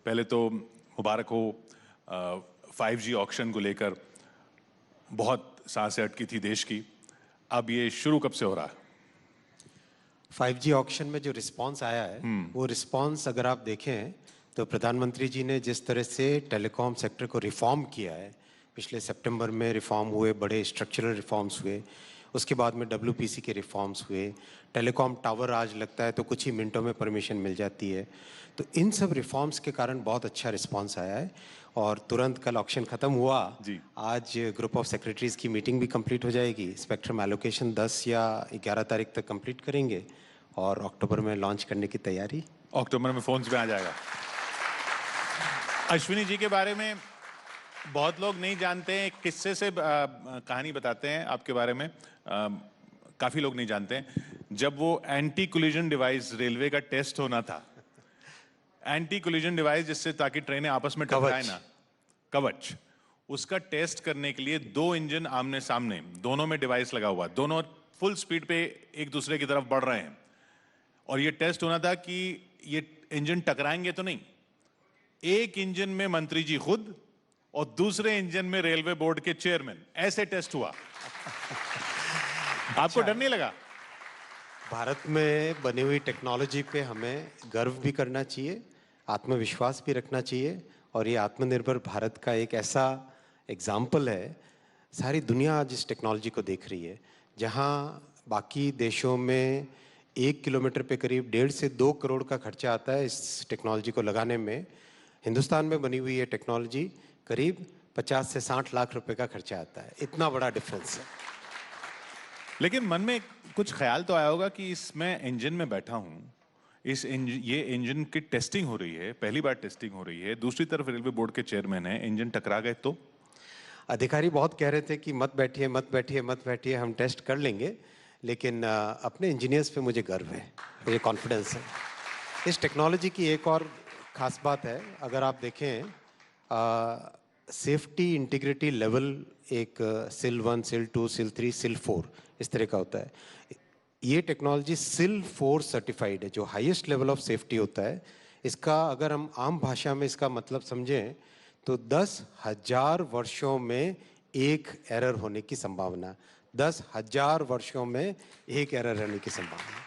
पहले तो मुबारक हो 5G ऑक्शन को लेकर बहुत सांसें अटकी थी देश की। अब ये शुरू कब से हो रहा है? 5G ऑक्शन में जो रिस्पांस आया है वो रिस्पांस अगर आप देखें तो प्रधानमंत्री जी ने जिस तरह से टेलीकॉम सेक्टर को रिफॉर्म किया है, पिछले सितंबर में रिफॉर्म हुए, बड़े स्ट्रक्चरल रिफॉर्म्स हुए, उसके बाद में WPC के रिफॉर्म्स हुए, टेलीकॉम टावर आज लगता है तो कुछ ही मिनटों में परमिशन मिल जाती है। तो इन सब रिफॉर्म्स के कारण बहुत अच्छा रिस्पांस आया है और तुरंत कल ऑक्शन ख़त्म हुआ जी। आज ग्रुप ऑफ सेक्रेटरीज़ की मीटिंग भी कंप्लीट हो जाएगी। स्पेक्ट्रम एलोकेशन 10 या 11 तारीख तक कंप्लीट करेंगे और अक्टूबर में लॉन्च करने की तैयारी। अक्टूबर में फोन्स में आ जाएगा। अश्विनी जी के बारे में बहुत लोग नहीं जानते हैं, एक किस्से से कहानी बताते हैं आपके बारे में। काफी लोग नहीं जानते हैं, जब वो एंटी कोलिजन डिवाइस रेलवे का टेस्ट होना था, एंटी कोलिजन डिवाइस जिससे ताकि ट्रेनें आपस में टकराए ना, कवच, उसका टेस्ट करने के लिए 2 इंजन आमने सामने, दोनों में डिवाइस लगा हुआ, दोनों फुल स्पीड पे एक दूसरे की तरफ बढ़ रहे हैं और ये टेस्ट होना था कि ये इंजन टकराएंगे तो नहीं। एक इंजन में मंत्री जी खुद और दूसरे इंजन में रेलवे बोर्ड के चेयरमैन, ऐसे टेस्ट हुआ। आपको डर नहीं लगा? भारत में बनी हुई टेक्नोलॉजी पे हमें गर्व भी करना चाहिए, आत्मविश्वास भी रखना चाहिए और ये आत्मनिर्भर भारत का एक ऐसा एग्जाम्पल है। सारी दुनिया आज इस टेक्नोलॉजी को देख रही है। जहाँ बाकी देशों में 1 किलोमीटर पे करीब 1.5 से 2 करोड़ का खर्चा आता है इस टेक्नोलॉजी को लगाने में, हिंदुस्तान में बनी हुई ये टेक्नोलॉजी करीब 50 से 60 लाख रुपए का खर्चा आता है। इतना बड़ा डिफरेंस है। लेकिन मन में कुछ ख्याल तो आया होगा कि इसमें इंजन में बैठा हूं, ये इंजन की टेस्टिंग हो रही है, पहली बार टेस्टिंग हो रही है, दूसरी तरफ रेलवे बोर्ड के चेयरमैन है, इंजन टकरा गए तो? अधिकारी बहुत कह रहे थे कि मत बैठिए मत बैठिए मत बैठिए, हम टेस्ट कर लेंगे, लेकिन अपने इंजीनियर्स पे मुझे गर्व है, मुझे कॉन्फिडेंस है। इस टेक्नोलॉजी की एक और ख़ास बात है, अगर आप देखें सेफ्टी इंटीग्रिटी लेवल एक सिल 1, सिल 2, सिल 3, सिल 4 इस तरह का होता है। ये टेक्नोलॉजी सिल 4 सर्टिफाइड है, जो हाईएस्ट लेवल ऑफ सेफ्टी होता है। इसका अगर हम आम भाषा में इसका मतलब समझें तो 10,000 वर्षों में एक एरर होने की संभावना, 10,000 वर्षों में एक एरर होने की संभावना।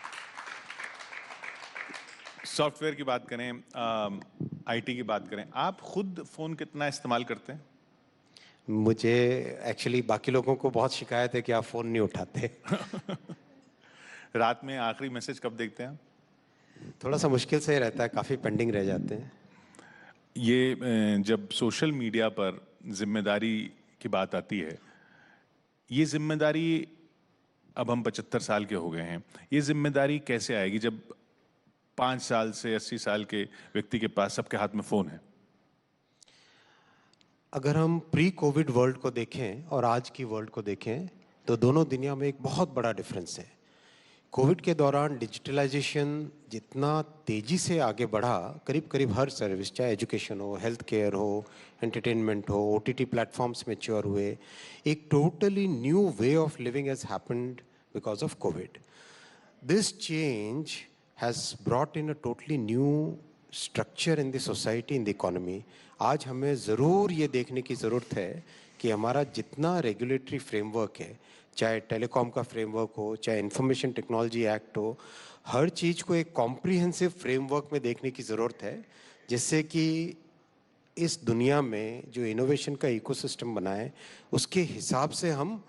सॉफ्टवेयर की बात करें, आईटी की बात करें, आप खुद फोन कितना इस्तेमाल करते हैं? मुझे एक्चुअली बाकी लोगों को बहुत शिकायत है कि आप फोन नहीं उठाते। रात में आखिरी मैसेज कब देखते हैं? थोड़ा सा मुश्किल से रहता है, काफ़ी पेंडिंग रह जाते हैं। ये जब सोशल मीडिया पर जिम्मेदारी की बात आती है, ये जिम्मेदारी, अब हम 75 साल के हो गए हैं, ये जिम्मेदारी कैसे आएगी जब 5 साल से 80 साल के व्यक्ति के पास सबके हाथ में फोन है? अगर हम प्री कोविड वर्ल्ड को देखें और आज की वर्ल्ड को देखें तो दोनों दुनिया में एक बहुत बड़ा डिफरेंस है। कोविड के दौरान डिजिटलाइजेशन जितना तेज़ी से आगे बढ़ा, करीब करीब हर सर्विस, चाहे एजुकेशन हो, हेल्थ केयर हो, एंटरटेनमेंट हो, OTT प्लेटफॉर्म्स मैच्योर हुए, एक totally new way of living has happened because of Covid. This change has brought in a totally new structure in the society, in the economy. आज हमें ज़रूर ये देखने की ज़रूरत है कि हमारा जितना रेगुलेटरी फ्रेमवर्क है, चाहे टेलीकॉम का फ्रेमवर्क हो, चाहे इंफॉर्मेशन टेक्नोलॉजी एक्ट हो, हर चीज़ को एक कॉम्प्रिहेंसिव फ्रेमवर्क में देखने की ज़रूरत है, जिससे कि इस दुनिया में जो इनोवेशन का इकोसिस्टम बना है उसके हिसाब से हम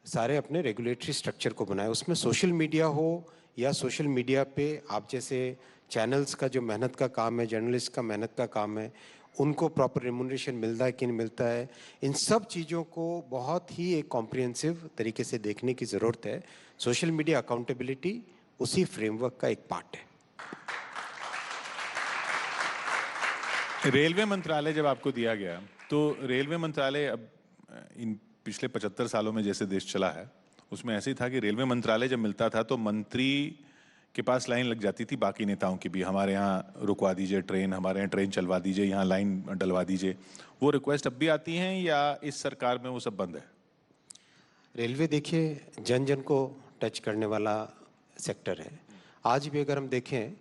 सारे अपने रेगुलेटरी स्ट्रक्चर को बनाए। उसमें सोशल मीडिया हो या सोशल मीडिया पे आप जैसे चैनल्स का जो मेहनत का काम है, जर्नलिस्ट का मेहनत का काम है, उनको प्रॉपर रेम्यूनरेशन मिलता है कि नहीं मिलता है, इन सब चीज़ों को बहुत ही एक कॉम्प्रिहेंसिव तरीके से देखने की ज़रूरत है। सोशल मीडिया अकाउंटेबिलिटी उसी फ्रेमवर्क का एक पार्ट है। रेलवे मंत्रालय जब आपको दिया गया तो रेलवे मंत्रालय, अब इन पिछले 75 सालों में जैसे देश चला है उसमें ऐसे ही था कि रेलवे मंत्रालय जब मिलता था तो मंत्री के पास लाइन लग जाती थी बाकी नेताओं की भी, हमारे यहाँ रुकवा दीजिए ट्रेन, हमारे यहाँ ट्रेन चलवा दीजिए, यहाँ लाइन डलवा दीजिए। वो रिक्वेस्ट अब भी आती हैं या इस सरकार में वो सब बंद है? रेलवे देखिए जन जन को टच करने वाला सेक्टर है। आज भी अगर हम देखें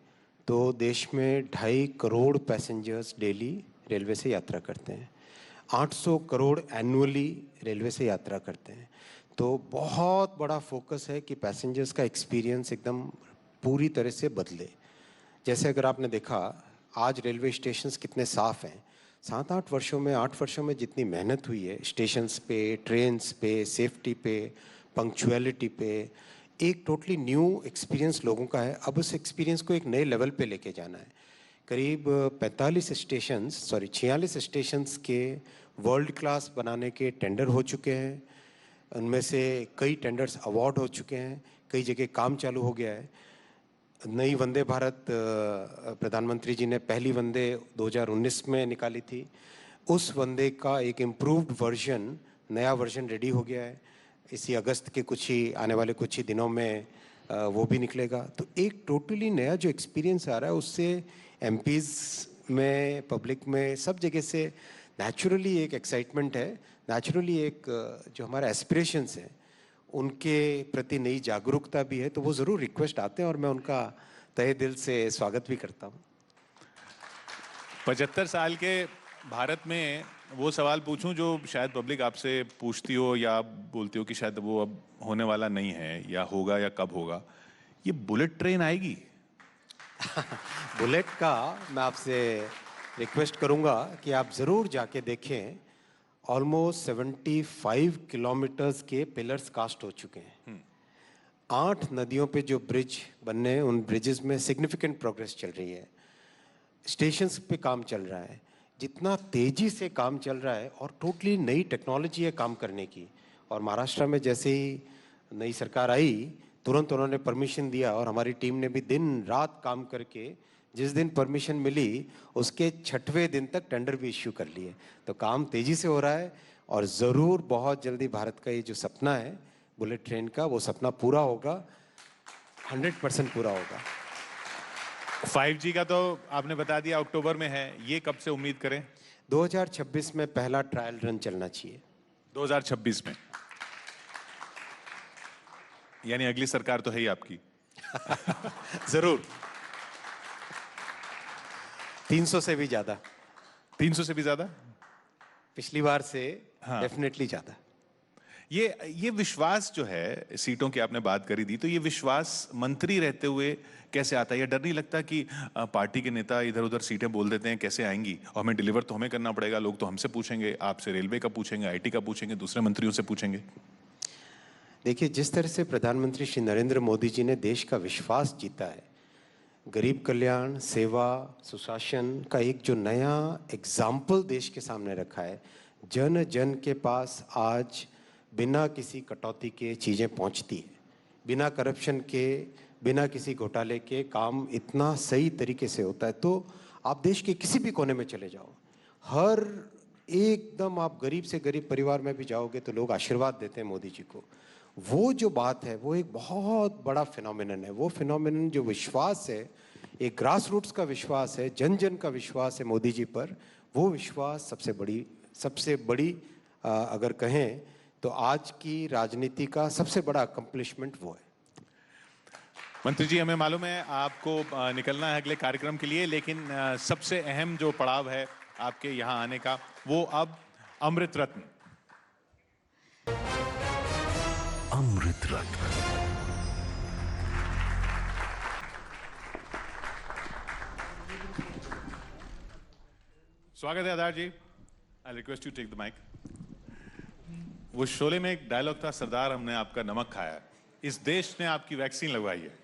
तो देश में 2.5 करोड़ पैसेंजर्स डेली रेलवे से यात्रा करते हैं। 800 करोड़ एनुअली रेलवे से यात्रा करते हैं। तो बहुत बड़ा फोकस है कि पैसेंजर्स का एक्सपीरियंस एकदम पूरी तरह से बदले। जैसे अगर आपने देखा आज रेलवे स्टेशंस कितने साफ़ हैं। 7-8 वर्षों में 8 वर्षों में जितनी मेहनत हुई है स्टेशंस पे, ट्रेन्स पे, सेफ्टी पे, पंक्चुअलिटी पे, एक टोटली न्यू एक्सपीरियंस लोगों का है। अब उस एक्सपीरियंस को एक नए लेवल पे लेके जाना है। करीब 46 स्टेशंस के वर्ल्ड क्लास बनाने के टेंडर हो चुके हैं। उनमें से कई टेंडर्स अवार्ड हो चुके हैं, कई जगह काम चालू हो गया है। नई वंदे भारत प्रधानमंत्री जी ने पहली वंदे 2019 में निकाली थी। उस वंदे का एक इम्प्रूव्ड वर्जन, नया वर्जन रेडी हो गया है। इसी अगस्त के आने वाले कुछ ही दिनों में वो भी निकलेगा। तो एक टोटली नया जो एक्सपीरियंस आ रहा है उससे एमपीज़ में, पब्लिक में, सब जगह से नेचुरली एक एक्साइटमेंट है। नेचुरली एक जो हमारा एस्पिरेशंस है उनके प्रति नई जागरूकता भी है। तो वो ज़रूर रिक्वेस्ट आते हैं और मैं उनका तहे दिल से स्वागत भी करता हूँ। 75 साल के भारत में वो सवाल पूछूं जो शायद पब्लिक आपसे पूछती हो या आप बोलती हो कि शायद वो अब होने वाला नहीं है या होगा या कब होगा, ये बुलेट ट्रेन आएगी? बुलेट का मैं आपसे रिक्वेस्ट करूंगा कि आप ज़रूर जाके देखें। ऑलमोस्ट 75 किलोमीटर्स के पिलर्स कास्ट हो चुके हैं। 8 नदियों पे जो ब्रिज बनने हैं उन ब्रिजेस में सिग्निफिकेंट प्रोग्रेस चल रही है। स्टेशंस पे काम चल रहा है। जितना तेजी से काम चल रहा है और टोटली नई टेक्नोलॉजी है काम करने की। और महाराष्ट्र में जैसे ही नई सरकार आई तुरंत उन्होंने परमिशन दिया और हमारी टीम ने भी दिन रात काम करके जिस दिन परमिशन मिली उसके 6वें दिन तक टेंडर भी इश्यू कर लिए। तो काम तेजी से हो रहा है और ज़रूर बहुत जल्दी भारत का ये जो सपना है बुलेट ट्रेन का, वो सपना पूरा होगा, 100% पूरा होगा। 5G का तो आपने बता दिया अक्टूबर में है, ये कब से उम्मीद करें? 2026 में पहला ट्रायल रन चलना चाहिए। 2026 में? यानी अगली सरकार तो है ही आपकी। जरूर 300 से भी ज्यादा। 300 से भी ज्यादा? पिछली बार से हाँ। डेफिनेटली ज्यादा। ये विश्वास जो है, सीटों की आपने बात करी दी, तो ये विश्वास मंत्री रहते हुए कैसे आता है? या डर नहीं लगता कि पार्टी के नेता इधर उधर सीटें बोल देते हैं, कैसे आएंगी और हमें डिलीवर तो हमें करना पड़ेगा, लोग तो हमसे पूछेंगे, आपसे रेलवे का पूछेंगे, आईटी का पूछेंगे, दूसरे मंत्रियों से पूछेंगे। देखिए, जिस तरह से प्रधानमंत्री श्री नरेंद्र मोदी जी ने देश का विश्वास जीता है, गरीब कल्याण, सेवा, सुशासन का एक जो नया एग्जाम्पल देश के सामने रखा है, जन जन के पास आज बिना किसी कटौती के चीज़ें पहुंचती है, बिना करप्शन के, बिना किसी घोटाले के काम इतना सही तरीके से होता है। तो आप देश के किसी भी कोने में चले जाओ, हर एकदम आप गरीब से गरीब परिवार में भी जाओगे तो लोग आशीर्वाद देते हैं मोदी जी को। वो जो बात है वो एक बहुत बड़ा फिनोमिनन है। वो फिनोमिनन जो विश्वास है, एक ग्रास रूट्स का विश्वास है, जन जन का विश्वास है मोदी जी पर, वो विश्वास सबसे बड़ी अगर कहें तो आज की राजनीति का सबसे बड़ा अकम्पलिशमेंट वो है। मंत्री जी, हमें मालूम है आपको निकलना है अगले कार्यक्रम के लिए, लेकिन सबसे अहम जो पड़ाव है आपके यहाँ आने का, वो अब अमृत रत्न। अमृत रत्न। स्वागत है Aadhaar ji. I request you take the mic. वो शोले में एक डायलॉग था, सरदार हमने आपका नमक खाया है, इस देश ने आपकी वैक्सीन लगवाई है।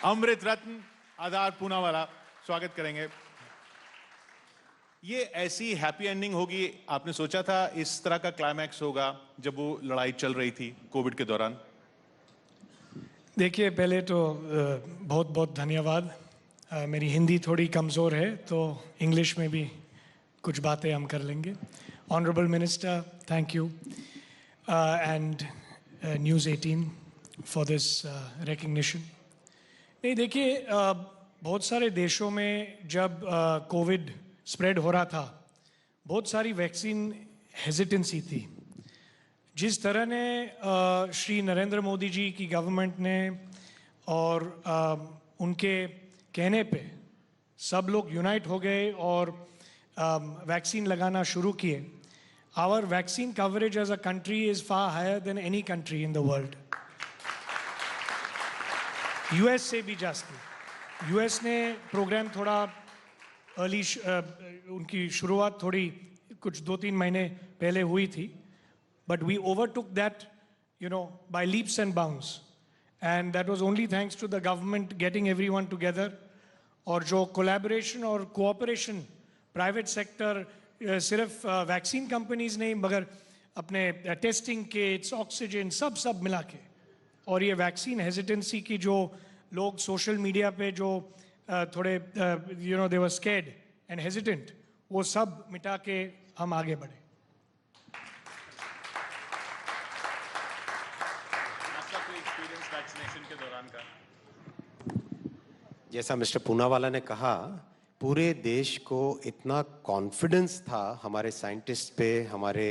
अमृत रत्न आधार पूनावाला, स्वागत करेंगे। ये ऐसी हैप्पी एंडिंग होगी, आपने सोचा था इस तरह का क्लाइमैक्स होगा जब वो लड़ाई चल रही थी कोविड के दौरान? देखिए, पहले तो बहुत बहुत धन्यवाद। मेरी हिंदी थोड़ी कमज़ोर है तो इंग्लिश में भी कुछ बातें हम कर लेंगे। Honourable minister, thank you and news 18 for this recognition. नहीं, देखिए, बहुत सारे देशों में जब कोविड स्प्रेड हो रहा था, बहुत सारी वैक्सीन हेजिटेंसी थी। जिस तरह ने श्री नरेंद्र मोदी जी की गवर्नमेंट ने और उनके कहने पे सब लोग यूनाइट हो गए और वैक्सीन लगाना शुरू किए. Our vaccine coverage as a country is far higher than any country in the world. US से भी जास्ती. US ने प्रोग्राम थोड़ा अर्ली उनकी शुरुआत थोड़ी कुछ 2-3 महीने पहले हुई थी. But we overtook that, by leaps and bounds. And that was only thanks to the government getting everyone together. और जो collaboration और cooperation private sector सिर्फ वैक्सीन कंपनीज नहीं मगर अपने टेस्टिंग किट्स ऑक्सीजन सब मिला के. और ये वैक्सीन हेजिटेंसी की जो लोग सोशल मीडिया पे जो थोड़े दे वर स्कैर्ड एंड हेजिटेंट, वो सब मिटा के हम आगे बढ़े. आपका कोई एक्सपीरियंस वैक्सीनेशन के दौरान का? जैसा मिस्टर पूनावाला ने कहा, पूरे देश को इतना कॉन्फिडेंस था हमारे साइंटिस्ट पे, हमारे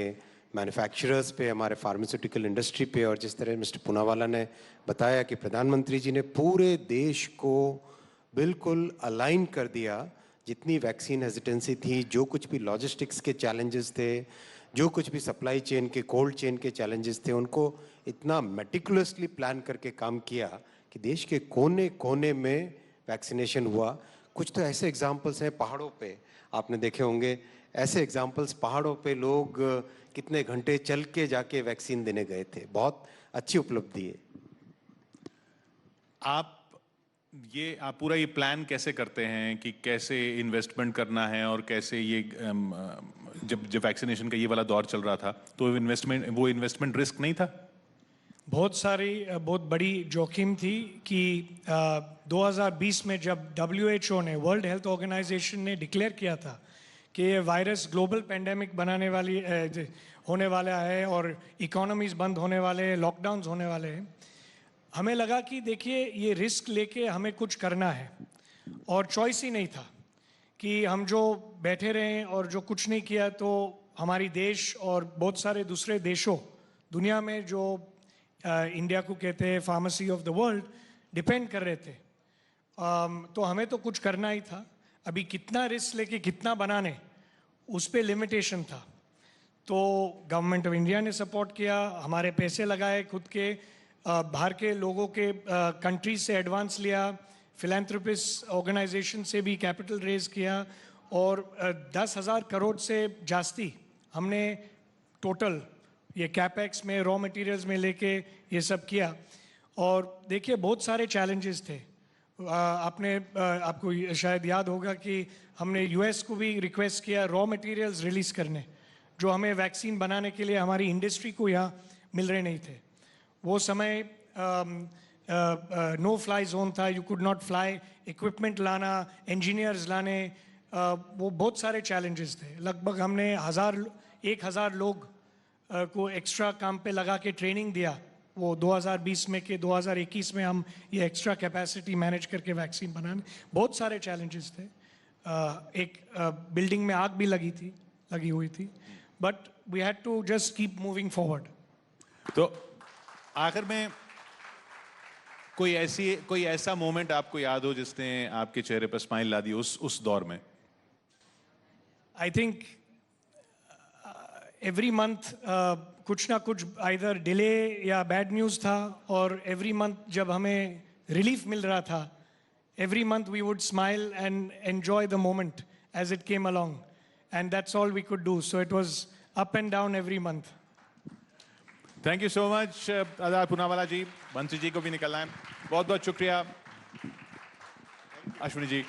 मैन्युफैक्चरर्स पे, हमारे फार्मास्यूटिकल इंडस्ट्री पे, और जिस तरह मिस्टर पूनावाला ने बताया कि प्रधानमंत्री जी ने पूरे देश को बिल्कुल अलाइन कर दिया. जितनी वैक्सीन हेजिटेंसी थी, जो कुछ भी लॉजिस्टिक्स के चैलेंजेस थे, जो कुछ भी सप्लाई चेन के, कोल्ड चेन के चैलेंजेस थे, उनको इतना मेटिकुलसली प्लान करके काम किया कि देश के कोने कोने में वैक्सीनेशन हुआ. कुछ तो ऐसे एग्जाम्पल्स हैं पहाड़ों पे, आपने देखे होंगे ऐसे एग्जाम्पल्स. पहाड़ों पे लोग कितने घंटे चल के जाके वैक्सीन देने गए थे. बहुत अच्छी उपलब्धि है. आप पूरा ये प्लान कैसे करते हैं कि कैसे इन्वेस्टमेंट करना है और कैसे ये जब वैक्सीनेशन का ये वाला दौर चल रहा था तो इन्वेस्टमेंट रिस्क नहीं था? बहुत बड़ी जोखिम थी कि 2020 में जब WHO ने, वर्ल्ड हेल्थ ऑर्गेनाइजेशन ने डिक्लेयर किया था कि ये वायरस ग्लोबल पेंडेमिक होने वाला है और इकोनॉमीज बंद होने वाले हैं, लॉकडाउन्स होने वाले हैं, हमें लगा कि देखिए ये रिस्क लेके हमें कुछ करना है और चॉइस ही नहीं था कि हम जो बैठे रहें और जो कुछ नहीं किया तो हमारी देश और बहुत सारे दूसरे देशों दुनिया में जो इंडिया को कहते हैं pharmacy of the world, depend कर रहे थे. तो हमें तो कुछ करना ही था. अभी कितना रिस्क लेके कितना बनाने, उस पे लिमिटेशन था. तो गवर्नमेंट ऑफ इंडिया ने सपोर्ट किया, हमारे पैसे लगाए खुद के, बाहर के लोगों के कंट्रीज से एडवांस लिया, फिलैंथ्रोपिस्ट ऑर्गेनाइजेशन से भी कैपिटल रेज किया और 10,000 करोड़ से जास्ती हमने टोटल ये कैपेक्स में, रॉ मटेरियल्स में लेके ये सब किया. और देखिए बहुत सारे चैलेंजेस थे. आपको शायद याद होगा कि हमने US को भी रिक्वेस्ट किया रॉ मटेरियल्स रिलीज करने, जो हमें वैक्सीन बनाने के लिए हमारी इंडस्ट्री को यहाँ मिल रहे नहीं थे. वो समय नो फ्लाई जोन था, you could not fly, equipment लाना, इंजीनियर्स लाने, वो बहुत सारे चैलेंजेस थे. लगभग हमने 1,000 लोग को एक्स्ट्रा काम पे लगा के ट्रेनिंग दिया. वो 2020 में के 2021 में हम ये एक्स्ट्रा कैपेसिटी मैनेज करके वैक्सीन बनाने. बहुत सारे चैलेंजेस थे. एक बिल्डिंग में आग भी लगी हुई थी, but we had to just keep moving forward. तो आखिर में कोई ऐसा मोमेंट आपको याद हो जिसने आपके चेहरे पर स्माइल ला दी उस दौर में? आई थिंक एवरी मंथ कुछ ना कुछ आइदर डिले या बैड न्यूज़ था, और एवरी मंथ जब हमें रिलीफ मिल रहा था, every month we would smile and enjoy the moment as it came along, and that's all we could do. So it was up and down every month. Thank you so much Azad Poonawala ji. Bansi ji को भी निकलना है. बहुत बहुत शुक्रिया. अश्विनी जी.